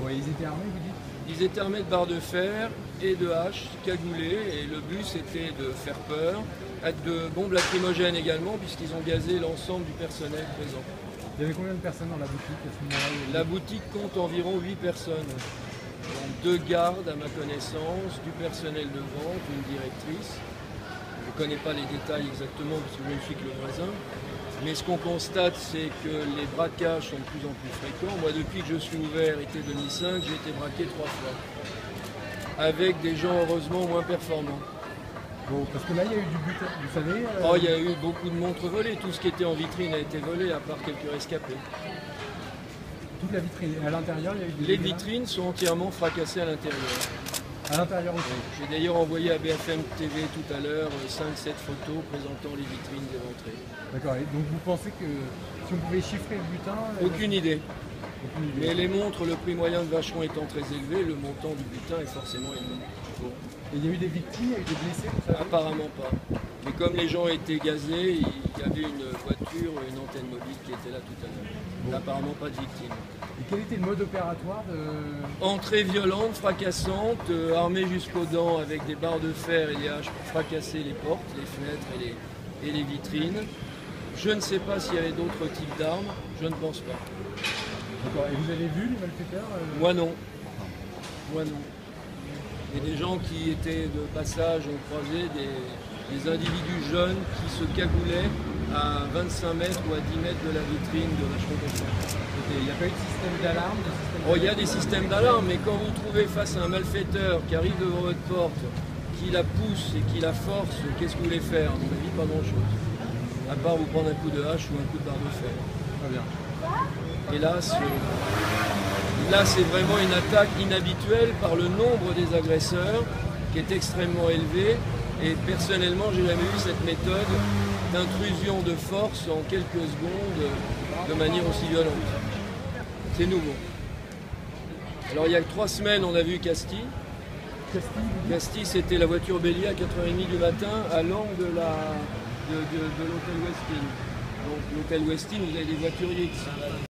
Bon, ils étaient armés, vous dites? Ils étaient armés de barres de fer et de haches cagoulées, et le but c'était de faire peur, de bombes lacrymogènes également, puisqu'ils ont gazé l'ensemble du personnel présent. Il y avait combien de personnes dans la boutique à ce moment-là? La boutique compte environ 8 personnes. Donc 2 gardes à ma connaissance, du personnel de vente, une directrice. Je ne connais pas les détails exactement parce que je ne suis que le voisin. Mais ce qu'on constate, c'est que les braquages sont de plus en plus fréquents. Moi, depuis que je suis ouvert, été 2005, j'ai été braqué 3 fois. Avec des gens, heureusement, moins performants. Bon, parce que là, il y a eu du butin, vous savez Oh, il y a eu beaucoup de montres volées. Tout ce qui était en vitrine a été volé, à part quelques rescapés. Toute la vitrine. À l'intérieur, il y a eu des Les dégâts? vitrines sont entièrement fracassées à l'intérieur. À l'intérieur aussi. J'ai d'ailleurs envoyé à BFM TV tout à l'heure 5-7 photos présentant les vitrines éventrées. D'accord. Et donc vous pensez que si on pouvait chiffrer le butin... Aucune idée. Aucune idée. Mais les montres, le prix moyen de Vacheron étant très élevé, le montant du butin est forcément élevé. Bon. Et il y a eu des victimes, il y a eu des blessés, vous savez? Apparemment pas. Mais comme les gens étaient gazés, il y avait une voiture, une antenne mobile qui était là tout à l'heure. Bon. Apparemment pas de victimes. Et quel était le mode opératoire de... Entrée violente, fracassante, armée jusqu'aux dents avec des barres de fer et des haches pour fracasser les portes, les fenêtres et les vitrines. Je ne sais pas s'il y avait d'autres types d'armes, je ne pense pas. D'accord. Et vous avez vu les malfaiteurs Moi non. Moi non. Et des gens qui étaient de passage ont croisé des individus jeunes qui se cagoulaient à 25 mètres ou à 10 mètres de la vitrine de Vacheron Constantin. Il n'y a pas eu de système d'alarme Oh, il y a des systèmes d'alarme, mais quand vous trouvez face à un malfaiteur qui arrive devant votre porte, qui la pousse et qui la force, qu'est-ce que vous voulez faire? À mon avis, pas grand-chose. À part vous prendre un coup de hache ou un coup de barre de fer. Très bien. Hélas, là c'est vraiment une attaque inhabituelle par le nombre des agresseurs qui est extrêmement élevé. Et personnellement, j'ai jamais vu cette méthode d'intrusion de force en quelques secondes de manière aussi violente. C'est nouveau. Alors il y a 3 semaines, on a vu Castille. Castille, c'était la voiture bélier à 4h30 du matin à l'angle de l'hôtel Westin. Donc l'hôtel Westin, vous avez des voituriers qui sont là.